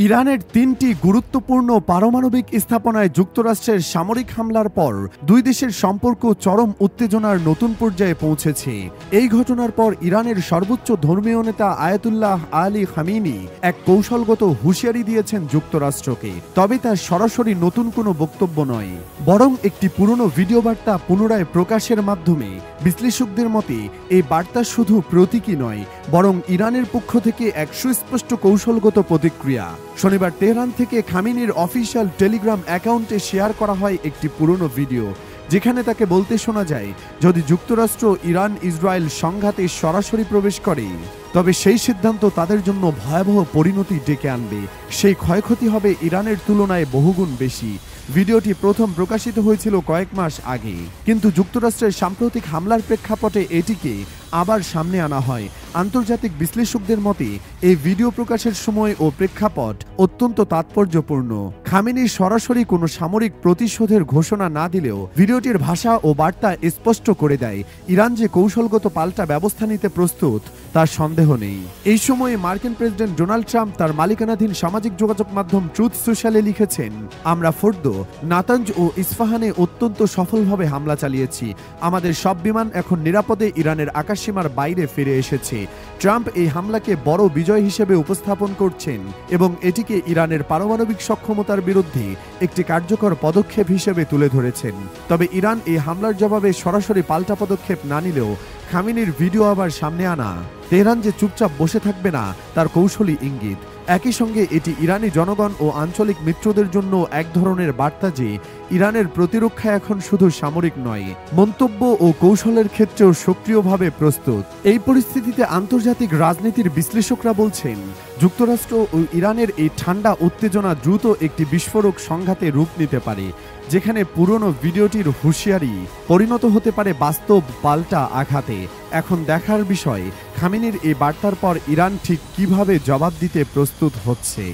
ইরানের ৩টি গুরুত্বপূর্ণ পারমাণবিক স্থাপনায় যুক্তরাষ্ট্রের সামরিক হামলার পর দুই দেশের সম্পর্ক চরম উত্তেজনার নতুন পর্যায়ে পৌঁছেছে। এই ঘটনার পর ইরানের সর্বোচ্চ ধর্মীয় নেতা আয়াতুল্লাহ আলী খামেনি এক কৌশলগত হুঁশিয়ারি দিয়েছেন যুক্তরাষ্ট্রকে। তবে তার সরাসরি নতুন কোনো বক্তব্য নয়, বরং একটি পুরনো ভিডিও বার্তা পুনরায় প্রকাশের মাধ্যমে। বিশ্লেষকদের মতে এই বার্তা শুধু প্রতীকী নয়, বরং ইরানের পক্ষ থেকে এক সুস্পষ্ট কৌশলগত প্রতিক্রিয়া। শনিবার তেহরান থেকে খামেনির অফিসিয়াল টেলিগ্রাম অ্যাকাউন্টে শেয়ার করা হয় একটি পুরনো ভিডিও, যেখানে তাকে বলতে শোনা যায়, যদি যুক্তরাষ্ট্র ইরান ইসরায়েল সংঘাতে সরাসরি প্রবেশ করে তবে সেই সিদ্ধান্ত তাদের জন্য ভয়াবহ পরিণতি ডেকে আনবে। সেই ক্ষয়ক্ষতি হবে ইরানের তুলনায় বহুগুণ বেশি। ভিডিওটি প্রথম প্রকাশিত হয়েছিল কয়েক মাস আগে, কিন্তু যুক্তরাষ্ট্রের সাম্প্রতিক হামলার প্রেক্ষাপটে এটিকে আবার সামনে আনা হয়। আন্তর্জাতিক বিশ্লেষকদের মতে এই ভিডিও প্রকাশের সময় ও প্রেক্ষাপট অত্যন্ত তাৎপর্যপূর্ণ। খামেনি সরাসরি কোনো সামরিক প্রতিশোধের ঘোষণা না দিলেও ভিডিওটির ভাষা ও বার্তা স্পষ্ট করে দেয় ইরান যে কৌশলগত পাল্টা ব্যবস্থা নিতে প্রস্তুত তার সন্দেহ নেই। এই সময়ে মার্কিন প্রেসিডেন্ট ডোনাল্ড ট্রাম্প তার মালিকানাধীন সামাজিক যোগাযোগ মাধ্যম ট্রুথ সোশ্যালে লিখেছেন, আমরা ফোর্দো, নাতাঞ্জ ও ইস্পাহানে অত্যন্ত সফলভাবে হামলা চালিয়েছি। আমাদের সব বিমান এখন নিরাপদে ইরানের আকাশসীমার বাইরে ফিরে এসেছে। ট্রাম্প এই হামলাকে বড় বিজয় হিসেবে উপস্থাপন করছেন এবং এটিকে ইরানের পারমাণবিক সক্ষমতার বিরুদ্ধে একটি কার্যকর পদক্ষেপ হিসেবে তুলে ধরেছেন। তবে ইরান এই হামলার জবাবে সরাসরি পাল্টা পদক্ষেপ না নিলেও খামেনির ভিডিও আবার সামনে আনা তেহরান যে চুপচাপ বসে থাকবে না তার কৌশলী ইঙ্গিত। একই সঙ্গে এটি ইরানি জনগণ ও আঞ্চলিক মিত্রদের জন্য এক ধরনের বার্তা যে ইরানের প্রতিরক্ষা এখন শুধু সামরিক নয়, মন্তব্য ও কৌশলের ক্ষেত্রেও সক্রিয়ভাবে প্রস্তুত। এই পরিস্থিতিতে আন্তর্জাতিক রাজনীতির বিশ্লেষকরা বলছেন, যুক্তরাষ্ট্র ও ইরানের এই ঠান্ডা উত্তেজনা দ্রুত একটি বিস্ফোরক সংঘাতে রূপ নিতে পারে, যেখানে পুরনো ভিডিওটির হুঁশিয়ারি পরিণত হতে পারে বাস্তব পাল্টা আঘাতে। এখন দেখার বিষয়, খামেনির এই বার্তার পর ইরান ঠিক কিভাবে জবাব দিতে প্রস্তুত হচ্ছে।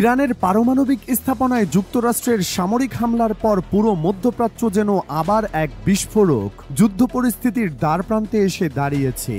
ইরানের পারমাণবিক স্থাপনায় যুক্তরাষ্ট্রের সামরিক হামলার পর পুরো মধ্যপ্রাচ্য যেন আবার এক বিস্ফোরক যুদ্ধ পরিস্থিতির দ্বারপ্রান্তে এসে দাঁড়িয়েছে।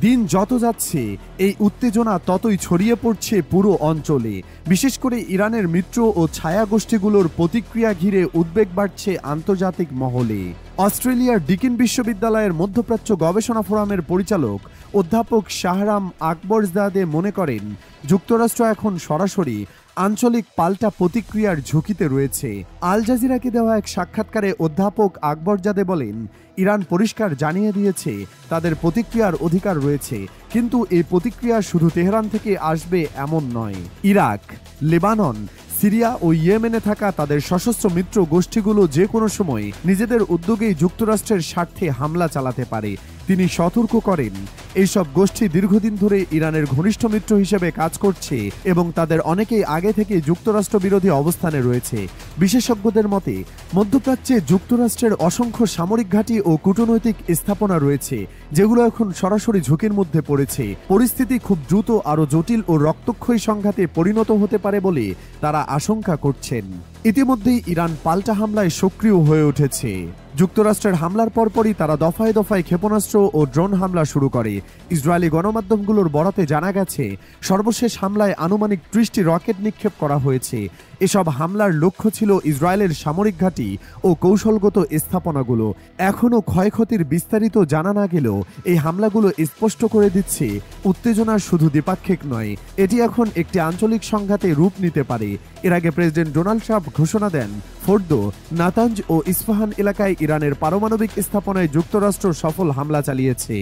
দিন যত যাচ্ছে এই উত্তেজনা ততই ছড়িয়ে পড়ছে পুরো অঞ্চলে। বিশেষ করে ইরানের মিত্র ও ছায়া গোষ্ঠীগুলোর প্রতিক্রিয়া ঘিরে উদ্বেগ বাড়ছে আন্তর্জাতিক মহলে। অস্ট্রেলিয়ার ডিকিন বিশ্ববিদ্যালয়ের মধ্যপ্রাচ্য গবেষণা ফোরামের পরিচালক অধ্যাপক শাহরাম আকবরজাদে মনে করেন, যুক্তরাষ্ট্র এখন সরাসরি আঞ্চলিক পাল্টা প্রতিক্রিয়ার ঝুঁকিতে রয়েছে। আল জাজিরাকে দেওয়া এক সাক্ষাৎকারে অধ্যাপক আকবরজাদে বলেন, ইরান পরিষ্কার জানিয়ে দিয়েছে তাদের প্রতিক্রিয়ার অধিকার রয়েছে, কিন্তু এই প্রতিক্রিয়া শুধু তেহরান থেকে আসবে এমন নয়। ইরাক, লেবানন, সিরিয়া ও ইয়েমেনে থাকা তাদের সশস্ত্র মিত্র গোষ্ঠীগুলো যে কোনো সময় নিজেদের উদ্যোগেই যুক্তরাষ্ট্রের স্বার্থে হামলা চালাতে পারে। তিনি সতর্ক করেন, এইসব গোষ্ঠী দীর্ঘদিন ধরে ইরানের ঘনিষ্ঠ মিত্র হিসেবে কাজ করছে এবং তাদের অনেকেই আগে থেকে যুক্তরাষ্ট্র বিরোধী অবস্থানে রয়েছে। বিশেষজ্ঞদের মতে মধ্যপ্রাচ্যে যুক্তরাষ্ট্রের অসংখ্য সামরিক ঘাঁটি ও কূটনৈতিক স্থাপনা রয়েছে, যেগুলো এখন সরাসরি ঝুঁকির মধ্যে পড়েছে। পরিস্থিতি খুব দ্রুত আরও জটিল ও রক্তক্ষয়ী সংঘাতে পরিণত হতে পারে বলে তারা আশঙ্কা করছেন। ইতিমধ্যেই ইরান পাল্টা হামলায় সক্রিয় হয়ে উঠেছে। যুক্তরাষ্ট্রের হামলার পরপরই তারা দফায় দফায় ক্ষেপণাস্ত্র ও ড্রোন হামলা শুরু করে। ইসরায়েলি গণমাধ্যমগুলোর বরাতে জানা গেছে, সর্বশেষ হামলায় আনুমানিক 30টি রকেট নিক্ষেপ করা হয়েছে। এসব হামলার লক্ষ্য ছিল ইসরায়েলের সামরিক ঘাঁটি ও কৌশলগত স্থাপনাগুলো। এখনও ক্ষয়ক্ষতির বিস্তারিত জানা না গেলেও এই হামলাগুলো স্পষ্ট করে দিচ্ছে উত্তেজনা শুধু দ্বিপাক্ষিক নয়, এটি এখন একটি আঞ্চলিক সংঘাতে রূপ নিতে পারে। এর আগে প্রেসিডেন্ট ডোনাল্ড ট্রাম্প ঘোষণা দেন, ফোর্দো, নাতাঞ্জ ও ইস্পাহান এলাকায় ইরানের পারমাণবিক স্থাপনায় যুক্তরাষ্ট্র সফল হামলা চালিয়েছে।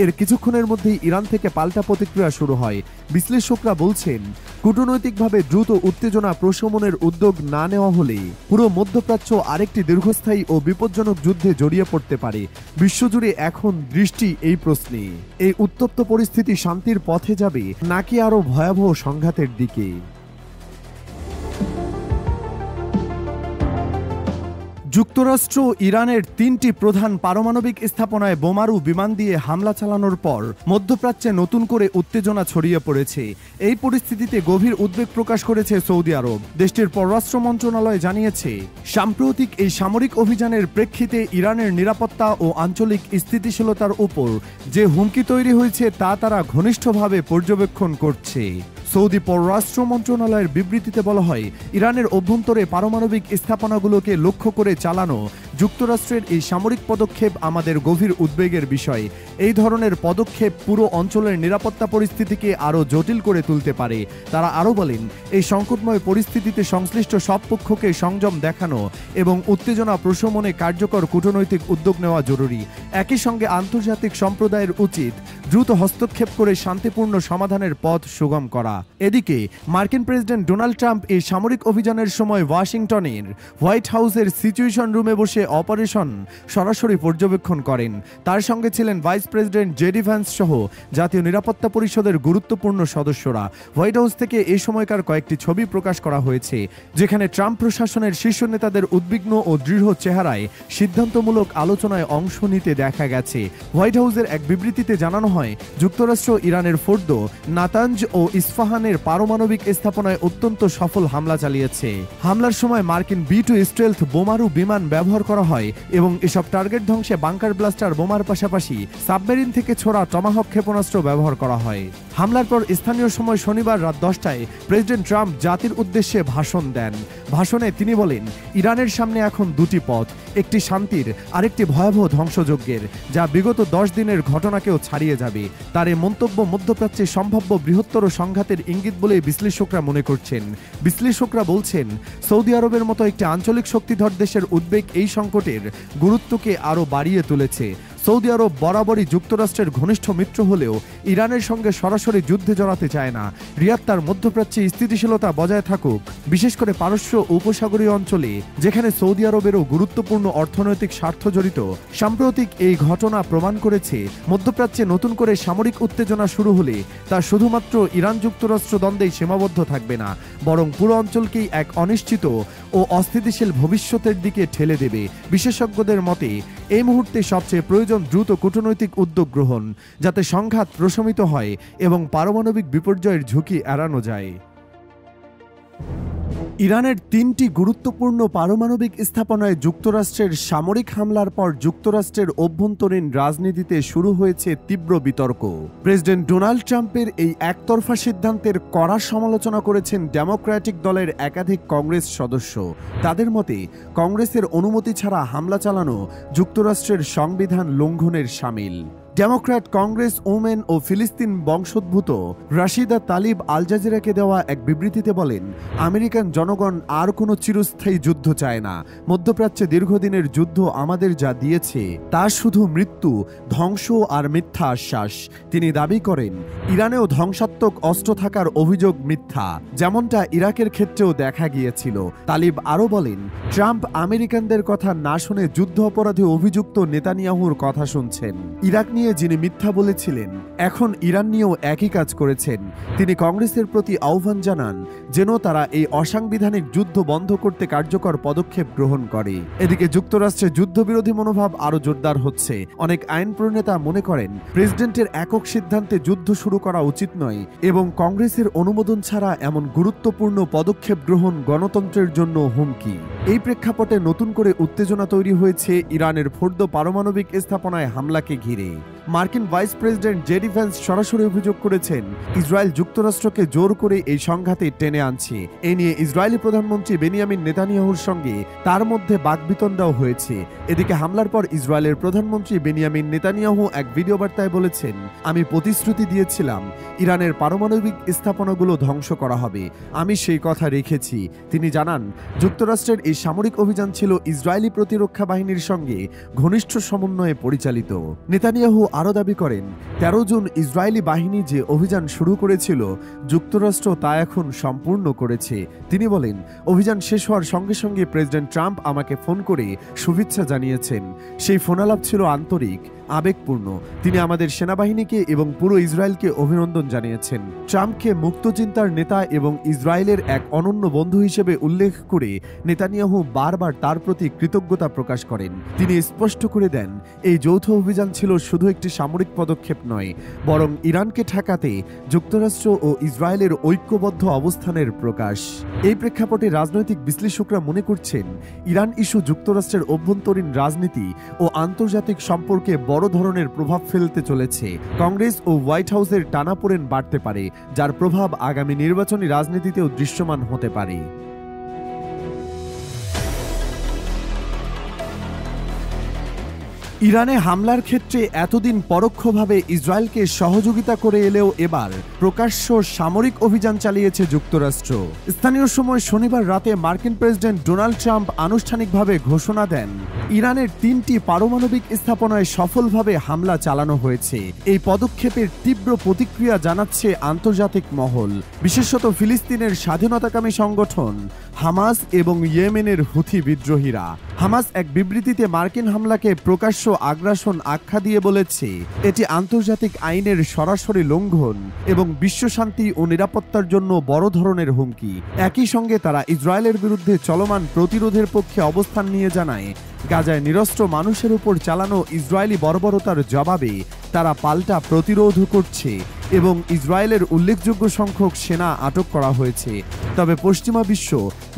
এর কিছুক্ষণের মধ্যেই ইরান থেকে পাল্টা প্রতিক্রিয়া শুরু হয়। বিশ্লেষকরা বলছেন, কূটনৈতিকভাবে দ্রুত উত্তেজনা প্রশমনের উদ্যোগ না নেওয়া হলে পুরো মধ্যপ্রাচ্য আরেকটি দীর্ঘস্থায়ী ও বিপজ্জনক যুদ্ধে জড়িয়ে পড়তে পারে। বিশ্বজুড়ে এখন দৃষ্টি এই প্রশ্নে, এই উত্তপ্ত পরিস্থিতি শান্তির পথে যাবে নাকি আরও ভয়াবহ সংঘাতের দিকে। যুক্তরাষ্ট্র ইরানের ৩টি প্রধান পারমাণবিক স্থাপনায় বোমারু বিমান দিয়ে হামলা চালানোর পর মধ্যপ্রাচ্যে নতুন করে উত্তেজনা ছড়িয়ে পড়েছে। এই পরিস্থিতিতে গভীর উদ্বেগ প্রকাশ করেছে সৌদি আরব। দেশটির পররাষ্ট্র মন্ত্রণালয় জানিয়েছে, সাম্প্রতিক এই সামরিক অভিযানের প্রেক্ষিতে ইরানের নিরাপত্তা ও আঞ্চলিক স্থিতিশীলতার উপর যে হুমকি তৈরি হয়েছে তা তারা ঘনিষ্ঠভাবে পর্যবেক্ষণ করছে। সৌদি পররাষ্ট্র মন্ত্রণালয়ের বিবৃতিতে বলা হয়, ইরানের অভ্যন্তরে পারমাণবিক স্থাপনাগুলোকে লক্ষ্য করে চালানো যুক্তরাষ্ট্রের এই সামরিক পদক্ষেপ আমাদের গভীর উদ্বেগের বিষয়। এই ধরনের পদক্ষেপ পুরো অঞ্চলের নিরাপত্তা পরিস্থিতিকে আরও জটিল করে তুলতে পারে। তারা আরও বলেন, এই সংকটময় পরিস্থিতিতে সংশ্লিষ্ট সব পক্ষকে সংযম দেখানো এবং উত্তেজনা প্রশমনে কার্যকর কূটনৈতিক উদ্যোগ নেওয়া জরুরি। একই সঙ্গে আন্তর্জাতিক সম্প্রদায়ের উচিত দ্রুত হস্তক্ষেপ করে শান্তিপূর্ণ সমাধানের পথ সুগম করা। এদিকে মার্কিন প্রেসিডেন্ট ডোনাল্ড ট্রাম্প এই সামরিক অভিযানের সময় ওয়াশিংটনের হোয়াইট হাউসের সিচুয়েশন রুমে বসে অপারেশন সরাসরি পর্যবেক্ষণ করেন। তার সঙ্গে ছিলেন ভাইস প্রেসিডেন্ট জেডি ভ্যান্স সহ জাতীয় নিরাপত্তা পরিষদের গুরুত্বপূর্ণ সদস্যরা। হোয়াইট হাউস থেকে এই সময়কার কয়েকটি ছবি প্রকাশ করা হয়েছে, যেখানে ট্রাম্প প্রশাসনের শীর্ষ নেতাদের উদ্বিগ্ন ও দৃঢ় চেহারায় সিদ্ধান্তমূলক আলোচনায় অংশ নিতে দেখা গেছে। হোয়াইট হাউসের এক বিবৃতিতে জানানো হয়, যুক্তরাষ্ট্র ইরানের ফোর্দো, নাতাঞ্জ ও ইস্পাহানের পারমাণবিক স্থাপনায় অত্যন্ত সফল হামলা চালিয়েছে। হামলার সময় মার্কিন B-2 স্টেলথ বোমারু বিমান ব্যবহার করা হয় এবং এসব টার্গেট ধ্বংসে বাংকার ব্লাস্টার বোমার পাশাপাশি সাবমেরিন থেকে ছোড়া টমাহক ক্ষেপণাস্ত্র ব্যবহার করা হয়। হামলার পর স্থানীয় সময় শনিবার রাত 10টায় প্রেসিডেন্ট ট্রাম্প জাতির উদ্দেশ্যে ভাষণ দেন। ভাষণে তিনি বলেন, ইরানের সামনে এখন দুটি পথ, একটি শান্তির, আরেকটি ভয়াবহ ধ্বংসযজ্ঞের, যা বিগত 10 দিনের ঘটনাকেও ছাড়িয়ে যাবে। তার এই মন্তব্য মধ্যপ্রাচ্যে সম্ভাব্য বৃহত্তর সংঘাতের ইঙ্গিত বলে বিশ্লেষকরা মনে করছেন। বিশ্লেষকরা বলছেন, সৌদি আরবের মতো একটি আঞ্চলিক শক্তিধর দেশের উদ্বেগ এই সংকটের গুরুত্বকে আরও বাড়িয়ে তুলেছে। সৌদি আরব বরাবরই যুক্তরাষ্ট্রের ঘনিষ্ঠ মিত্র হলেও ইরানের সঙ্গে সরাসরি যুদ্ধে জড়াতে চায় না। রিয়াদ তার মধ্যপ্রাচ্যে স্থিতিশীলতা বজায় থাকুক, বিশেষ করে পারস্য উপসাগরীয় অঞ্চলে, যেখানে সৌদি আরবেরও গুরুত্বপূর্ণ অর্থনৈতিক স্বার্থ জড়িত। সাম্প্রতিক এই ঘটনা প্রমাণ করেছে, মধ্যপ্রাচ্যে নতুন করে সামরিক উত্তেজনা শুরু হলে তা শুধুমাত্র ইরান যুক্তরাষ্ট্র দ্বন্দ্বেই সীমাবদ্ধ থাকবে না, বরং পুরো অঞ্চলকেই এক অনিশ্চিত ও অস্থিতিশীল ভবিষ্যতের দিকে ঠেলে দেবে। বিশেষজ্ঞদের মতে, এই মুহূর্তে সবচেয়ে প্রয়োজন দ্রুত কূটনৈতিক উদ্যোগ গ্রহণ, যাতে সংঘাত প্রশমিত হয় এবং পারমাণবিক বিপর্যয়ের ঝুঁকি এড়ানো যায়। ইরানের 3টি গুরুত্বপূর্ণ পারমাণবিক স্থাপনায় যুক্তরাষ্ট্রের সামরিক হামলার পর যুক্তরাষ্ট্রের অভ্যন্তরীণ রাজনীতিতে শুরু হয়েছে তীব্র বিতর্ক। প্রেসিডেন্ট ডোনাল্ড ট্রাম্পের এই একতরফা সিদ্ধান্তের কড়া সমালোচনা করেছেন ডেমোক্র্যাটিক দলের একাধিক কংগ্রেস সদস্য। তাদের মতে, কংগ্রেসের অনুমতি ছাড়া হামলা চালানো যুক্তরাষ্ট্রের সংবিধান লঙ্ঘনের শামিল। ডেমোক্র্যাট কংগ্রেস ওমেন ও ফিলিস্তিন বংশোদ্ভূত রাশিদা তালিব আল জাজিরাকে দেওয়া এক বিবৃতিতে বলেন, আমেরিকান জনগণ আর কোনো চিরস্থায়ী যুদ্ধ চায় না। মধ্যপ্রাচ্যে দীর্ঘদিনের যুদ্ধ আমাদের যা দিয়েছে তা শুধু মৃত্যু, ধ্বংস আর মিথ্যা আশ্বাস। তিনি দাবি করেন, ইরানেও ধ্বংসাত্মক অস্ত্র থাকার অভিযোগ মিথ্যা, যেমনটা ইরাকের ক্ষেত্রেও দেখা গিয়েছিল। তালিব আরও বলেন, ট্রাম্প আমেরিকানদের কথা না শুনে যুদ্ধ অপরাধে অভিযুক্ত নেতানিয়াহুর কথা শুনছেন। ইরাক নিয়ে যিনি মিথ্যা বলেছিলেন, এখন ইরান নিয়েও একই কাজ করেছেন। তিনি কংগ্রেসের প্রতি আহ্বান জানান যেন তারা এই অসাংবিধানিক যুদ্ধ বন্ধ করতে কার্যকর পদক্ষেপ গ্রহণ করে। এদিকে যুক্তরাষ্ট্রে যুদ্ধবিরোধী মনোভাব আরও জোরদার হচ্ছে। অনেক আইন প্রণেতা মনে করেন, প্রেসিডেন্টের একক সিদ্ধান্তে যুদ্ধ শুরু করা উচিত নয় এবং কংগ্রেসের অনুমোদন ছাড়া এমন গুরুত্বপূর্ণ পদক্ষেপ গ্রহণ গণতন্ত্রের জন্য হুমকি। এই প্রেক্ষাপটে নতুন করে উত্তেজনা তৈরি হয়েছে ইরানের ফোর্দো পারমাণবিক স্থাপনায় হামলাকে ঘিরে। মার্কিন ভাইস প্রেসিডেন্ট জেডি ভ্যান্স সরাসরি অভিযোগ করেছেন, ইসরায়েল যুক্তরাষ্ট্রকে জোর করে এই সংঘাতে টেনে আনছে। এ নিয়ে ইসরায়েলি প্রধানমন্ত্রী বেনিয়ামিন নেতানিয়াহুর সঙ্গে তার মধ্যে বাকবিতণ্ডাও হয়েছে। এদিকে হামলার পর ইসরায়েলের প্রধানমন্ত্রী বেনিয়ামিন নেতানিয়াহু এক ভিডিও বার্তায় বলেছেন, আমি প্রতিশ্রুতি দিয়েছিলাম ইরানের পারমাণবিক স্থাপনাগুলো ধ্বংস করা হবে, আমি সেই কথা রেখেছি। তিনি জানান, যুক্তরাষ্ট্রের এই সামরিক অভিযান ছিল ইসরায়েলি প্রতিরক্ষা বাহিনীর সঙ্গে ঘনিষ্ঠ সমন্বয়ে পরিচালিত। নেতানিয়াহু আরও দাবি করেন, 13 জুন ইসরায়েলি বাহিনী যে অভিযান শুরু করেছিল, যুক্তরাষ্ট্র তা এখন সম্পূর্ণ করেছে। তিনি বলেন, অভিযান শেষ হওয়ার সঙ্গে সঙ্গে প্রেসিডেন্ট ট্রাম্প আমাকে ফোন করে শুভেচ্ছা জানিয়েছেন। সেই ফোনালাপ ছিল আন্তরিক। আবেগপূর্ণ। তিনি আমাদের সেনাবাহিনীকে এবং পুরো ইসরায়েলকে অভিনন্দন জানিয়েছেন। ট্রাম্পকে মুক্তচিন্তার নেতা এবং ইসরায়েলের এক অনন্য বন্ধু হিসেবে উল্লেখ করে নেতানিয়াহু বারবার তার প্রতি কৃতজ্ঞতা প্রকাশ করেন। তিনি স্পষ্ট করে দেন, এই যৌথ অভিযান ছিল শুধু একটি সামরিক পদক্ষেপ নয়, বরং ইরানকে ঠেকাতে যুক্তরাষ্ট্র ও ইসরায়েলের ঐক্যবদ্ধ অবস্থানের প্রকাশ। এই প্রেক্ষাপটে রাজনৈতিক বিশ্লেষকরা মনে করছেন, ইরান ইস্যু যুক্তরাষ্ট্রের অভ্যন্তরীণ রাজনীতি ও আন্তর্জাতিক সম্পর্কে বড় ধরনের প্রভাব ফেলতে চলেছে। কংগ্রেস ও হোয়াইট হাউসের টানাপোড়েন বাড়তে পারে, যার প্রভাব আগামী নির্বাচনী রাজনীতিতেও দৃশ্যমান হতে পারে। ইরানে হামলার ক্ষেত্রে এতদিন পরোক্ষভাবে ইসরায়েলকে সহযোগিতা করে এলেও এবার প্রকাশ্য সামরিক অভিযান চালিয়েছে যুক্তরাষ্ট্র। স্থানীয় সময় শনিবার রাতে মার্কিন প্রেসিডেন্ট ডোনাল্ড ট্রাম্প আনুষ্ঠানিকভাবে ঘোষণা দেন, ইরানের 3টি পারমাণবিক স্থাপনায় সফলভাবে হামলা চালানো হয়েছে। এই পদক্ষেপের তীব্র প্রতিক্রিয়া জানাচ্ছে আন্তর্জাতিক মহল, বিশেষত ফিলিস্তিনের স্বাধীনতাকামী সংগঠন হামাস এবং ইয়েমেনের হুথি বিদ্রোহীরা। হামাস এক বিবৃতিতে মার্কিন হামলাকে প্রকাশ্য আগ্রাসন আখ্যা দিয়ে বলেছে, এটি আন্তর্জাতিক আইনের সরাসরি লঙ্ঘন এবং বিশ্বশান্তি ও নিরাপত্তার জন্য বড় ধরনের হুমকি। একই সঙ্গে তারা ইসরায়েলের বিরুদ্ধে চলমান প্রতিরোধের পক্ষে অবস্থান নিয়ে জানায়, গাজায় নিরস্ত্র মানুষের উপর চালানো ইসরায়েলি বর্বরতার জবাবে তারা পাল্টা প্রতিরোধ করছে এবং ইসরায়েলের উল্লেখযোগ্য সংখ্যক সেনা আটক করা হয়েছে। তবে পশ্চিমা বিশ্ব,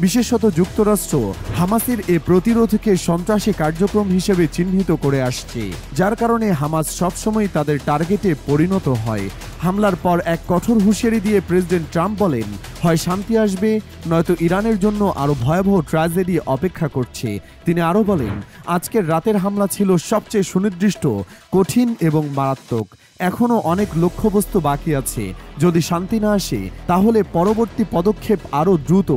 বিশেষত যুক্তরাষ্ট্র, হামাসের এ প্রতিরোধকে সন্ত্রাসী কার্যক্রম হিসেবে চিহ্নিত করে আসছে, যার কারণে হামাস সবসময় তাদের টার্গেটে পরিণত হয়। হামলার পর এক কঠোর হুঁশিয়ারি দিয়ে প্রেসিডেন্ট ট্রাম্প বলেন, হয় শান্তি আসবে, নয়তো ইরানের জন্য আরও ভয়াবহ ট্র্যাজেডি অপেক্ষা করছে। তিনি আরও বলেন, আজকের রাতের হামলা ছিল সবচেয়ে সুনির্দিষ্ট, কঠিন এবং মারাত্মক। এখনও অনেক লক্ষ্যবস্তু বাকি আছে। যদি শান্তি না আসে, তাহলে পরবর্তী পদক্ষেপ আরও দ্রুত,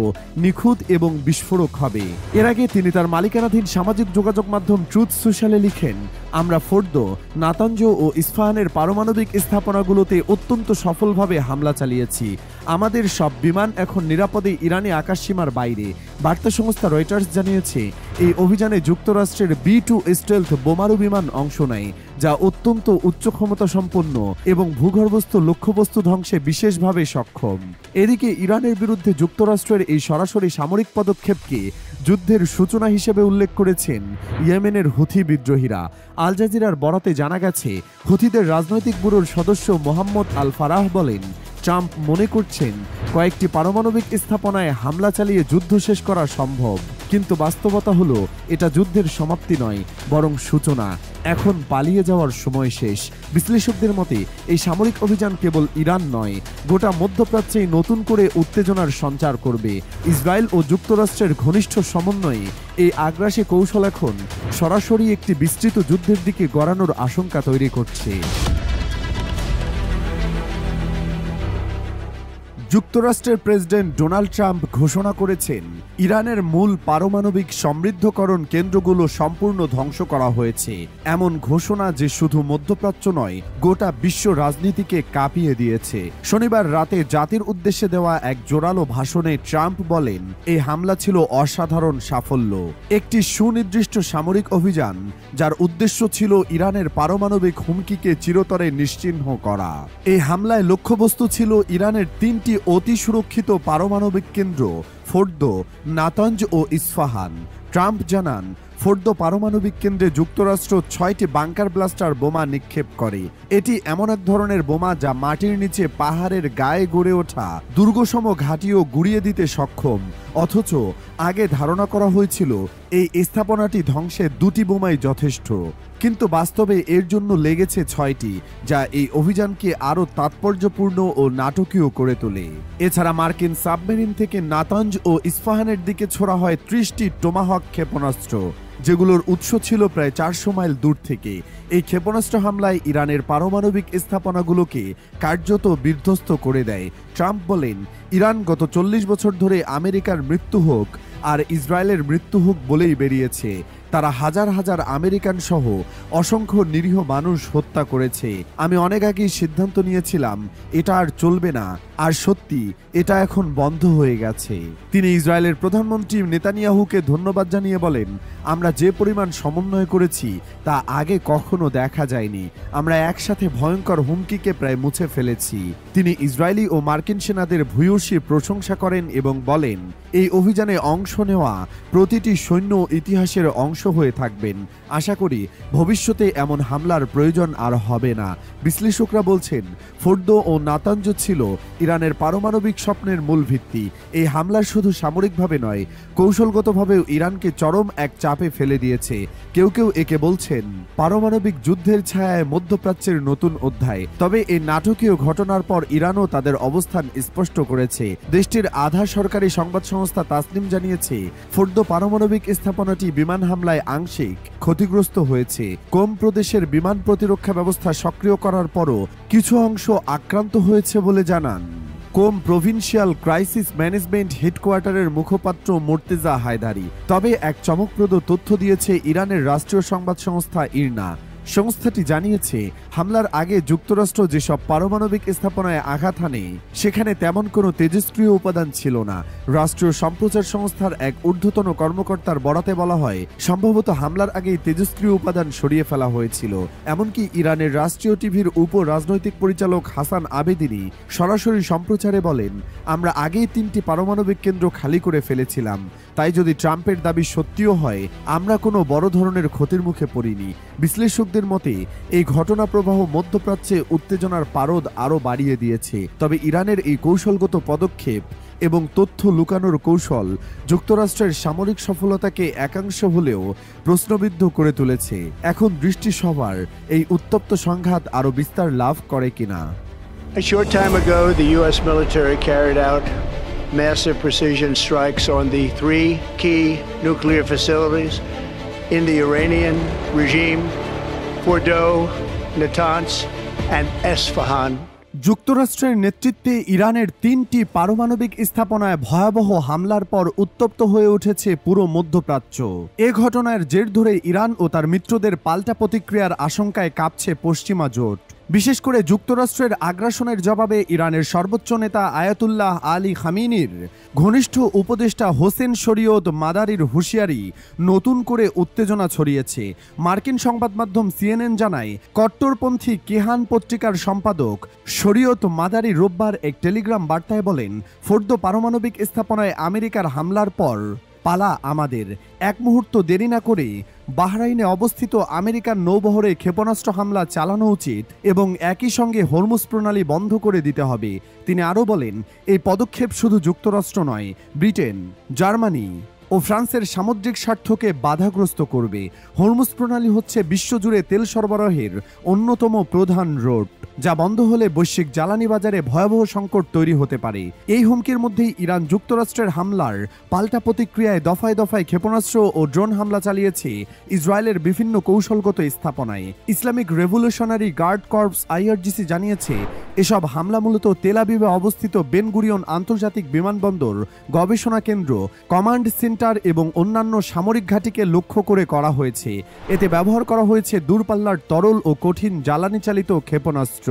নিখুঁত এবং বিস্ফোরক হবে। এর আগে তিনি তার মালিকানাধীন সামাজিক যোগাযোগ মাধ্যম ট্রুথ সোশ্যালে লিখেন, আমরা ফোর্দো, নাতাঞ্জ ও ইস্পাহানের পারমাণবিক স্থাপনাগুলোতে অত্যন্ত সফলভাবে হামলা চালিয়েছি। আমাদের সব বিমান এখন নিরাপদে ইরানি আকাশসীমার বাইরে। বার্তা সংস্থা রয়টার্স জানিয়েছে, এই অভিযানে যুক্তরাষ্ট্রের B-2 স্টেলথ বোমারু বিমান অংশ নেয়, যা অত্যন্ত উচ্চ ক্ষমতা সম্পন্ন এবং ভূগর্ভস্থ লক্ষ্যবস্তু ধ্বংসে বিশেষভাবে সক্ষম। এদিকে ইরানের বিরুদ্ধে যুক্তরাষ্ট্রের এই সরাসরি সামরিক পদক্ষেপকে যুদ্ধের সূচনা হিসেবে উল্লেখ করেছেন ইয়েমেনের হুথি বিদ্রোহীরা। আল জাজিরার বরাতে জানা গেছে, হুথিদের রাজনৈতিক ব্যুরোর সদস্য মোহাম্মদ আল ফারাহ বলেন, ট্রাম্প মনে করছেন কয়েকটি পারমাণবিক স্থাপনায় হামলা চালিয়ে যুদ্ধ শেষ করা সম্ভব, কিন্তু বাস্তবতা হলো এটা যুদ্ধের সমাপ্তি নয়, বরং সূচনা। এখন পালিয়ে যাওয়ার সময় শেষ। বিশ্লেষকদের মতে এই সামরিক অভিযান কেবল ইরান নয়, গোটা মধ্যপ্রাচ্যেই নতুন করে উত্তেজনার সঞ্চার করবে। ইসরায়েল ও যুক্তরাষ্ট্রের ঘনিষ্ঠ সমন্বয়ে এই আগ্রাসী কৌশল এখন সরাসরি একটি বিস্তৃত যুদ্ধের দিকে গড়ানোর আশঙ্কা তৈরি করছে। যুক্তরাষ্ট্রের প্রেসিডেন্ট ডোনাল্ড ট্রাম্প ঘোষণা করেছেন, ইরানের মূল পারমাণবিক সমৃদ্ধকরণ কেন্দ্রগুলো সম্পূর্ণ ধ্বংস করা হয়েছে। এমন ঘোষণা যে শুধু মধ্যপ্রাচ্য নয়, গোটা বিশ্ব রাজনীতিকে কাঁপিয়ে দিয়েছে। শনিবার রাতে জাতির উদ্দেশ্যে দেওয়া এক জোরালো ভাষণে ট্রাম্প বলেন, এই হামলা ছিল অসাধারণ সাফল্য, একটি সুনির্দিষ্ট সামরিক অভিযান যার উদ্দেশ্য ছিল ইরানের পারমাণবিক হুমকিকে চিরতরে নিশ্চিহ্ন করা। এই হামলায় লক্ষ্যবস্তু ছিল ইরানের 3টি অতি সুরক্ষিত পারমাণবিক কেন্দ্র, ফোর্দো, নাতাঞ্জ ও ইস্পাহান। ট্রাম্প জানান, ফোর্দো পারমাণবিক কেন্দ্রে যুক্তরাষ্ট্র 6টি বাংকার ব্লাস্টার বোমা নিক্ষেপ করে। এটি এমন এক ধরনের বোমা যা মাটির নিচে পাহাড়ের গায়ে গড়ে ওঠা দুর্গসম ঘাঁটিও গুড়িয়ে দিতে সক্ষম। অথচ আগে ধারণা করা হয়েছিল এই স্থাপনাটি ধ্বংসে 2টি বোমাই যথেষ্ট, কিন্তু বাস্তবে এর জন্য লেগেছে 6টি, যা এই অভিযানকে আরও তাৎপর্যপূর্ণ ও নাটকীয় করে তোলে। এছাড়া মার্কিন সাবমেরিন থেকে নাতাঞ্জ ও ইস্পাহানের দিকে ছোড়া হয় 30টি টোমাহক ক্ষেপণাস্ত্র, যেগুলোর উৎস ছিল প্রায় 400 মাইল দূর থেকে। এই ক্ষেপণাস্ত্র হামলায় ইরানের পারমাণবিক স্থাপনাগুলোকে কার্যত বিধ্বস্ত করে দেয়। ট্রাম্প বলেন, ইরান গত 40 বছর ধরে আমেরিকার মৃত্যু হোক আর ইসরায়েলের মৃত্যু হোক বলেই বেরিয়েছে। তারা হাজার হাজার আমেরিকান সহ অসংখ্য নিরীহ মানুষ হত্যা করেছে। আমি অনেক আগেই সিদ্ধান্ত নিয়েছিলাম এটা আর চলবে না, আর সত্যি এটা এখন বন্ধ হয়ে গেছে। তিনি ইসরায়েলের প্রধানমন্ত্রী নেতানিয়াহুকে ধন্যবাদ জানিয়ে বলেন, আমরা যে পরিমাণ সমন্বয় করেছি তা আগে কখনো দেখা যায়নি। আমরা একসাথে ভয়ঙ্কর হুমকিকে প্রায় মুছে ফেলেছি। তিনি ইসরায়েলি ও মার্কিন সেনাদের ভূয়সী প্রশংসা করেন এবং বলেন, এই অভিযানে অংশ নেওয়া প্রতিটি সৈন্য ইতিহাসের অংশ হয়ে থাকবেন। আশা করি ভবিষ্যতে এমন হামলার প্রয়োজন আর হবে না। বিশ্লেষকরা বলছেন, ফোর্দো ও নাতাঞ্জ ছিল ইরানের পারমাণবিক স্বপ্নের মূল ভিত্তি। এই হামলা শুধু সামরিকভাবে নয়, কৌশলগতভাবেও ইরানকে চরম এক চাপে ফেলে দিয়েছে। কেউ কেউ একে বলছেন পারমাণবিক যুদ্ধের ছায়ায় মধ্যপ্রাচ্যের নতুন অধ্যায়। তবে এই নাটকীয় ঘটনার পর ইরানও তাদের অবস্থান স্পষ্ট করেছে। দেশটির আধা সরকারি সংবাদ সংস্থা তাসনিম জানিয়েছে, ফোর্দো পারমাণবিক স্থাপনাটি বিমান হামলায় আংশিক ক্ষতিগ্রস্ত হয়েছে। কোম প্রদেশের বিমান প্রতিরক্ষা ব্যবস্থা সক্রিয় করার পরও কিছু অংশ আক্রান্ত হয়েছে বলে জানান কোম প্রভিন্সিয়াল ক্রাইসিস ম্যানেজমেন্ট হেডকোয়ার্টারের মুখপাত্র মোর্তেজা হায়দারি। তবে এক চমকপ্রদ তথ্য দিয়েছে ইরানের রাষ্ট্রীয় সংবাদ সংস্থা ইরনা। সংস্থাটি জানিয়েছে, হামলার আগে যুক্তরাষ্ট্র যেসব পারমাণবিক স্থাপনায় আঘাত হানে সেখানে তেমন কোনো তেজস্ক্রিয় উপাদান ছিল না। রাষ্ট্রীয় সম্প্রচার সংস্থার এক ঊর্ধ্বতন কর্মকর্তার বরাতে বলা হয়, সম্ভবত হামলার আগেই তেজস্ক্রিয় উপাদান সরিয়ে ফেলা হয়েছিল। এমনকি ইরানের রাষ্ট্রীয় টিভির উপ রাজনৈতিক পরিচালক হাসান আবেদিনী সরাসরি সম্প্রচারে বলেন, আমরা আগেই 3টি পারমাণবিক কেন্দ্র খালি করে ফেলেছিলাম। তাই যদি ট্রাম্পের দাবি সত্যিও হয়, আমরা কোনো বড় ধরনের ক্ষতির মুখে পড়িনি। বিশ্লেষকদের মতে এই ঘটনা প্রবাহ মধ্যপ্রাচ্যে উত্তেজনার পারদ আরও বাড়িয়ে দিয়েছে। তবে ইরানের এই কৌশলগত পদক্ষেপ এবং তথ্য লুকানোর কৌশল যুক্তরাষ্ট্রের সামরিক সফলতাকে একাংশ হলেও প্রশ্নবিদ্ধ করে তুলেছে। এখন দৃষ্টি সবার এই উত্তপ্ত সংঘাত আরও বিস্তার লাভ করে কিনা। A short time ago, the U.S. military carried out massive precision strikes on the 3 key nuclear facilities in the Iranian regime, Fordo, Natanz, and Esfahan. যুক্তরাষ্ট্রের নেতৃত্বে ইরানের 3টি পারমাণবিক স্থাপনায় ভয়াবহ হামলার পর উত্তপ্ত হয়ে উঠেছে পুরো মধ্যপ্রাচ্য। এ ঘটনার জের ধরে ইরান ও তার মিত্রদের পাল্টা প্রতিক্রিয়ার আশঙ্কায় কাঁপছে পশ্চিমা জোট। বিশেষ করে যুক্তরাষ্ট্রের আগ্রাসনের জবাবে ইরানের সর্বোচ্চ নেতা আয়াতুল্লাহ আলী খামেনির ঘনিষ্ঠ উপদেষ্টা হোসেন শরিয়ত মাদারির হুঁশিয়ারি নতুন করে উত্তেজনা ছড়িয়েছে। মার্কিন সংবাদ মাধ্যম সিএনএন জানায়, কট্টরপন্থী কেহান পত্রিকার সম্পাদক শরিয়ত মাদারি রোববার এক টেলিগ্রাম বার্তায় বলেন, ফোর্দো পারমাণবিক স্থাপনায় আমেরিকার হামলার পর পালা আমাদের। এক মুহূর্ত দেরি না করে বাহরাইনে অবস্থিত আমেরিকার নৌবহরে ক্ষেপণাস্ত্র হামলা চালানো উচিত এবং একই সঙ্গে হরমুজ প্রণালী বন্ধ করে দিতে হবে। তিনি আরও বলেন, এই পদক্ষেপ শুধু যুক্তরাষ্ট্র নয়, ব্রিটেন, জার্মানি ও ফ্রান্সের সামুদ্রিক স্বার্থকে বাধাগ্রস্ত করবে। হরমুজ প্রণালী হচ্ছে বিশ্বজুড়ে তেল সরবরাহের অন্যতম প্রধান রোড, যা বন্ধ হলে বৈশ্বিক জ্বালানি বাজারে ভয়াবহ সংকট তৈরি হতে পারে। এই হুমকির মধ্যেই ইরান যুক্তরাষ্ট্রের হামলার পাল্টা প্রতিক্রিয়ায় দফায় দফায় ক্ষেপণাস্ত্র ও ড্রোন হামলা চালিয়েছে ইসরায়েলের বিভিন্ন কৌশলগত স্থাপনায়। Islamic Revolutionary Guard Corps IRGC জানিয়েছে, এসব হামলা মূলত তেল আবিবে অবস্থিত বেন গুরিয়ন আন্তর্জাতিক বিমানবন্দর, গবেষণা কেন্দ্র, কমান্ড সেন্টার এবং অন্যান্য সামরিক ঘাঁটিকে লক্ষ্য করে করা হয়েছে। এতে ব্যবহার করা হয়েছে দূরপাল্লার তরল ও কঠিন জ্বালানি চালিত ক্ষেপণাস্ত্র।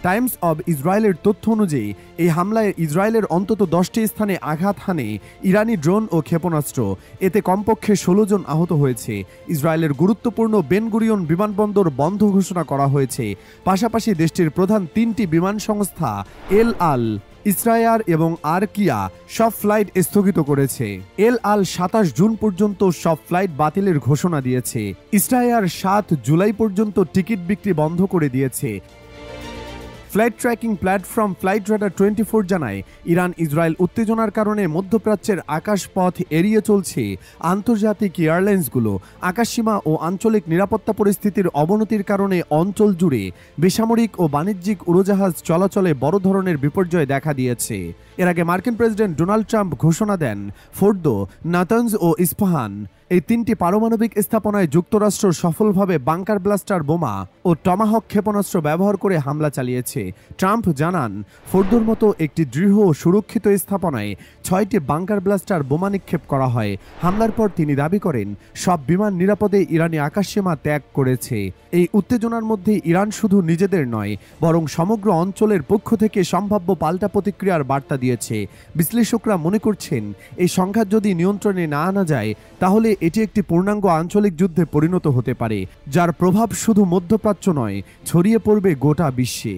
টাইমস অব ইসরায়েলের তথ্য অনুযায়ী এই হামলায় ইসরায়েলের অন্তত 10টি স্থানে আঘাত হানে ইরানি ড্রোন ও ক্ষেপণাস্ত্র। এতে কমপক্ষে 16 জন আহত হয়েছে। ইসরায়েলের গুরুত্বপূর্ণ বেন গুরিয়ন বিমানবন্দর বন্ধ ঘোষণা করা হয়েছে। পাশাপাশি দেশটির প্রধান 3টি বিমান সংস্থা এল আল, ইসরায়ার এবং আরকিয়া সব ফ্লাইট স্থগিত করেছে। এল আল 27 জুন পর্যন্ত সব ফ্লাইট বাতিলের ঘোষণা দিয়েছে। ইসরায়ার 7 জুলাই পর্যন্ত টিকিট বিক্রি বন্ধ করে দিয়েছে। Flight tracking platform flight radar 24 জানায়, ইরান ইসরায়েল উত্তেজনার কারণে মধ্যপ্রাচ্যের আকাশপথ এড়িয়ে চলছে আন্তর্জাতিক এয়ারলাইন্সগুলো। আকাশসীমা ও আঞ্চলিক নিরাপত্তা পরিস্থিতির অবনতির কারণে অঞ্চল জুড়ে বেসামরিক ও বাণিজ্যিক উড়োজাহাজ চলাচলে বড় ধরনের বিপর্যয় দেখা দিয়েছে। এর আগে মার্কিন প্রেসিডেন্ট ডোনাল্ড ট্রাম্প ঘোষণা দেন, ফোর্দো, নাতানজ ও ইস্পাহান এই 3টি পারমাণবিক স্থাপনায় যুক্তরাষ্ট্র সফলভাবে বাংকার ব্লাস্টার বোমা ও টমাহক ক্ষেপণাস্ত্র ব্যবহার করে হামলা চালিয়েছে। ট্রাম্প জানান, ফোর্দোর মতো একটি দৃঢ় ও সুরক্ষিত স্থাপনায় 6টি বাংকার ব্লাস্টার বোমা নিক্ষেপ করা হয়। হামলার পর তিনি দাবি করেন, সব বিমান নিরাপদে ইরানি আকাশসীমা ত্যাগ করেছে। এই উত্তেজনার মধ্যে ইরান শুধু নিজেদের নয়, বরং সমগ্র অঞ্চলের পক্ষ থেকে সম্ভাব্য পাল্টা প্রতিক্রিয়ার বার্তা দিয়েছে। বিশ্লেষকরা মনে করছেন, এই সংঘাত যদি নিয়ন্ত্রণে না আনা যায়, তাহলে এটি একটি পূর্ণাঙ্গ আঞ্চলিক যুদ্ধে পরিণত হতে পারে, যার প্রভাব শুধু মধ্যপ্রাচ্য নয়, ছড়িয়ে পড়বে গোটা বিশ্বে।